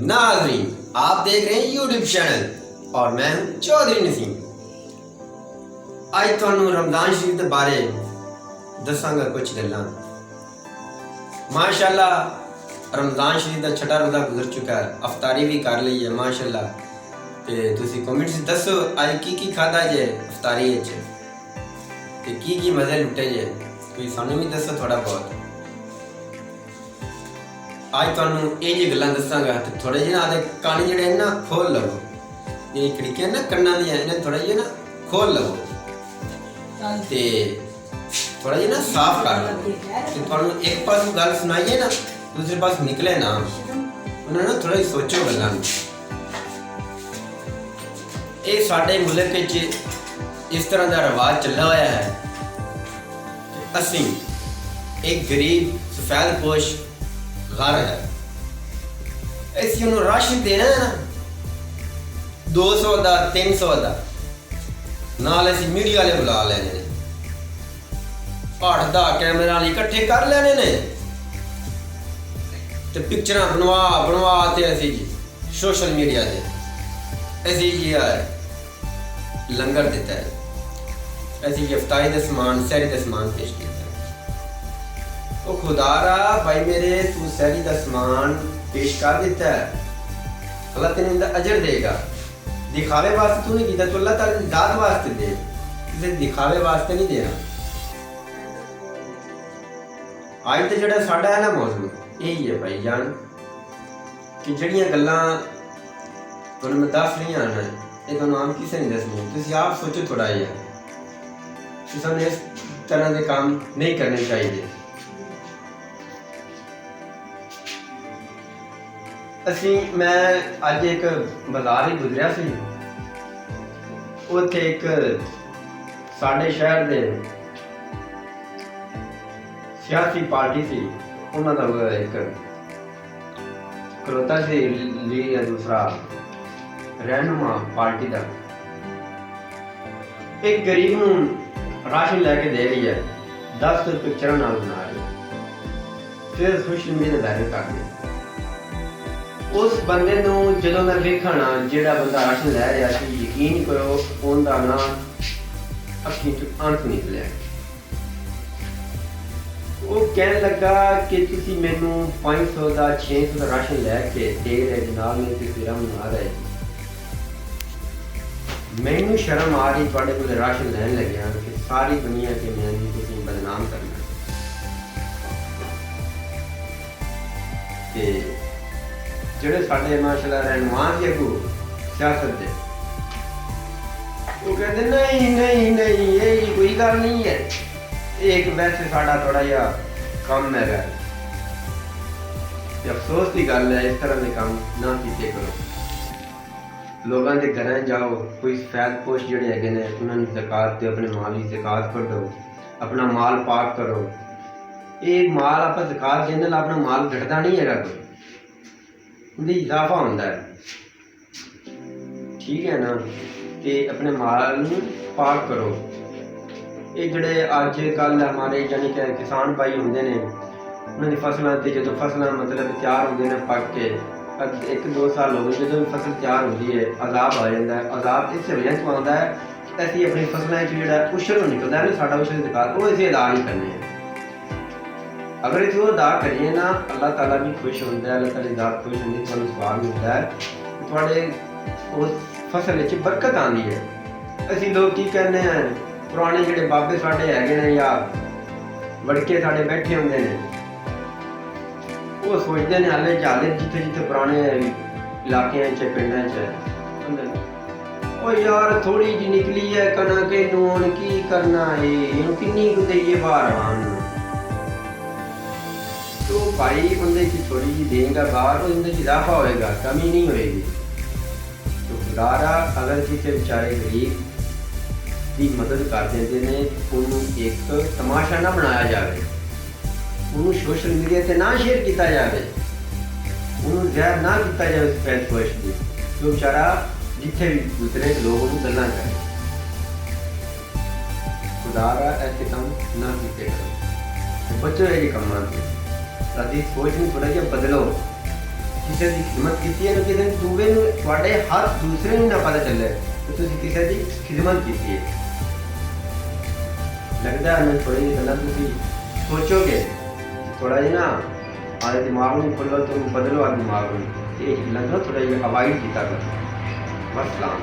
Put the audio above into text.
नाज़रीन, आप देख रहे हैं यूट्यूब चैनल और मैं हूं चौधरी नसीम। आज तुहानू रमज़ान शरीफ के बारे दसांगा कुछ गल्लां। माशाअल्लाह रमज़ान शरीफ का छठा रोज़ा गुजर चुका है, अफतारी भी कर ली है माशाअल्लाह। ते तुसी कमेंट्स दसो आज की खादा जे अफतारी ते की मज़े लुटे जे, कोई सानू भी दसो थोड़ा बहुत। आज तुहानू ये जी गल्लां दसांगा ते थोड़े जे ना कान जिहड़े ना खोल लवो, ये खिड़कियां ना कन्नां दियां इन्हें थोड़ा जे ना खोल लवो ते थोड़ा जे ना साफ कर लो। ते तुहानू एक पास गल सुनाइए ना दूसरे पास निकले ना, उन्हें ना थोड़ा सोचो गल्लां। ये साडे मुल्क विच इस तरह का रिवाज चला हुआ है कि असीं एक गरीब सफेद पोश घर है, ऐसी उन्होंने राशन देना है ना 200 का 300 का, नाल ऐसी मीडिया वाले बुला लेने ने, 8-10 कैमरे वाले इकट्ठे कर लेने ने ते पिक्चर बनवा ते ऐसी जी सोशल मीडिया से ऐसी जी लंगर देता है, ऐसी जी अफ्तारी का समान सहरी का समान पेश किया। तो खुदारा भाई मेरे तू सहरी का समान पेश कर देता है, अल्लाह तेने इंदा अजर देगा। दिखावे वास्ते तू नहीं किया, तो अल्लाह ताला ज़ात वास्ते दे, किसी दिखावे वास्ते नहीं देना। आज तो जड़ा साडा है ना मौजूद यही है भाई जान कि जड़ियां गल्लां तुहानू मैं दस रही ना, ये तुहानू आम किसे नहीं दसनी। तुसीं आप सोचो थोड़ा यार, सानू इस तरह के काम नहीं करने चाहिए। मैं अज एक बाजार ही गुजरिया सी, उत्थे एक साडे शहर दे सियासी पार्टी सी, उन्हां दा एक खलोता सी लीडर, दूसरा रहनुमा पार्टी का। एक गरीब नूं राशन लैके दे रही है, 10 रुपये पिक्चर नाल बना रही है, फिर सोशल मीडिया वायरल कर दिया। उस बंदे नूं जदों मैं वेखा ना, जिहड़ा बंदा राशन लै रहा सी, यकीन करो उनका ना अखीं चों आंसू निकलिया। वो कहने लगा कि तुसीं मैनूं 500 का 600 का राशन लैके दे रहे जनाब, मैं तुसीं रम आ रहे, मैनूं शर्म आ रही तुहाडे कोल राशन लैन लग्या कि सारी दुनिया के मैनूं तुसीं बदनाम करना। ते ਜਿਹੜੇ ਸਾਡੇ ਮਾਸ਼ਾਅੱਲਾ ਰਹਿਨੁਮਾਨ ਜੀ ਅਗੂ ਸਿਆਸਤ ਦੇ, ਉਹ ਕਹਿੰਦੇ ਨਹੀਂ ਇਹ ਕੋਈ ਗੱਲ ਨਹੀਂ ਹੈ, ਇਹ ਇੱਕ ਵੈਸੇ ਸਾਡਾ ਥੋੜਾ ਜਿਹਾ ਕੰਮ ਹੈਗਾ। ਤੇ ਅਫਸੋਸ ਦੀ ਗੱਲ ਹੈ, ਇਸ ਤਰ੍ਹਾਂ ਦੇ ਕੰਮ ਨਾ ਕੀਤੇ ਕਰੋ। ਲੋਕਾਂ ਦੇ ਘਰਾਂ ਜਾਓ, ਕੋਈ ਸਫੈਦ ਪੋਸ਼ ਜਿਹੜੇ ਹੈਗੇ ਨੇ ਉਹਨਾਂ ਨੂੰ ਜ਼ਕਾਤ ਤੇ ਆਪਣੇ ਮਾਲ ਦੀ ਜ਼ਕਾਤ ਕੱਢੋ, ਆਪਣਾ ਮਾਲ ਪਾਕ ਕਰੋ। ਇਹ ਮਾਲ ਆਪਾਂ ਜ਼ਕਾਤ ਦੇਣ ਨਾਲ ਆਪਣਾ ਮਾਲ ਘਟਦਾ ਨਹੀਂ ਹੈਗਾ, ਕੋਈ ਉਹਦੀ ਇਜ਼ਾਫਾ ਹੁੰਦਾ ਹੈ, ਠੀਕ ਹੈ ਨਾ। ਤੇ ਆਪਣੇ ਮਾਲ ਨੂੰ ਪਾਕ ਕਰੋ। ਇਹ ਜਿਹੜੇ ਅੱਜ ਕੱਲ੍ਹ ਹਮਾਰੇ ਯਾਨੀ ਕਿ ਕਿਸਾਨ ਭਾਈ ਹੁੰਦੇ ਨੇ, ਉਹਨਾਂ ਦੀ ਫਸਲਾਂ ਤੇ ਜਦੋਂ ਫਸਲਾਂ ਮਤਲਬ ਤਿਆਰ ਹੁੰਦੇ ਨੇ ਪੱਕ ਕੇ 1-2 ਸਾਲ ਹੋ ਗਏ, ਜਦੋਂ ਵੀ ਫਸਲ ਤਿਆਰ ਹੁੰਦੀ ਹੈ ਅਜ਼ਾਬ ਆ ਜਾਂਦਾ ਹੈ। ਅਜ਼ਾਬ ਇਸ ਵਜ੍ਹਾ ਤੋਂ ਆਉਂਦਾ ਹੈ ਕਿ ਅਸੀਂ ਆਪਣੀ ਫਸਲਾਂ 'ਚ ਜਿਹੜਾ ਉਸ਼ਰ ਨਿਕਲਦਾ ਹੈ ਨਾ, ਸਾਡਾ ਉਸ਼ਰ ਜ਼ਕਾਤ ਉਹ ਅਸੀਂ ਅਦਾ ਨਹੀਂ ਕਰਨੇ ਹੈ। अगर इस अदा करिए ना, अल्लाह ताला भी खुश होता है, अल्लाह ताला ज़ात खुश होती है, थोड़ा स्वाब मिलता है, थोड़े उस फसल में बरकत आती है। असी लोग की कहने हैं, पुराने जोड़े बाबे साढ़े है या वड़के साढ़े बैठे होंगे ने, वो सोचते हैं हाले हाले जिथे जिथे पुराने इलाके पिंड और यार थोड़ी जी निकली है कनक, नून की करना है, किन्नी कुछ देइए बाहर आराम। तो भाई उनके की थोड़ी जी देगा बाहर, उनके इजाफा होएगा, कमी नहीं होएगी। तो खुदारा अगर किसी बेचारे गरीब की मदद कर देते हैं, उन्होंने एक तमाशा ना बनाया जाए, उन्होंने सोशल मीडिया से ना शेयर किया जाए, उन्होंने जहर ना किया जाए सफेद पोश की, तो बेचारा जिथे भी गुजरे लोग उन्होंने गल्लां करें। खुदारा ऐसे काम ना किए करो, बचो ये कामों से। साडी सोच में थोड़ा जिहा बदलो, ਕਿਸੇ ਦੀ ਖਿਦਮਤ ਕੀਤੀ ਹੈ, ਕਿਸੇ ਨੂੰ ਦੂਵੇ ਨੂੰ ਤੁਹਾਡੇ ਹੱਥ ਦੂਸਰੇ ਨੂੰ ਨਾ ਪਤਾ ਚੱਲੇ ਕਿ ਤੁਸੀਂ ਕਿਸੇ ਦੀ ਖਿਦਮਤ ਕੀਤੀ ਹੈ। ਲੱਗਦਾ ਹੈ ਥੋੜੀ ਜਿਹੀ ਗੱਲਾਂ ਤੁਸੀਂ ਸੋਚੋਗੇ, ਥੋੜਾ ਜਿਹਾ ਨਾ ਆਪਣੇ ਦਿਮਾਗ ਨੂੰ ਖੋਲੋ, तुम बदलो ਆਪਣੇ ਦਿਮਾਗ ਨੂੰ, ਇਹ ਗੱਲਾਂ ਨੂੰ ਥੋੜਾ ਜਿਹਾ ਅਵਾਇਡ ਕੀਤਾ ਕਰੋ। ਵਸਲਾਮ।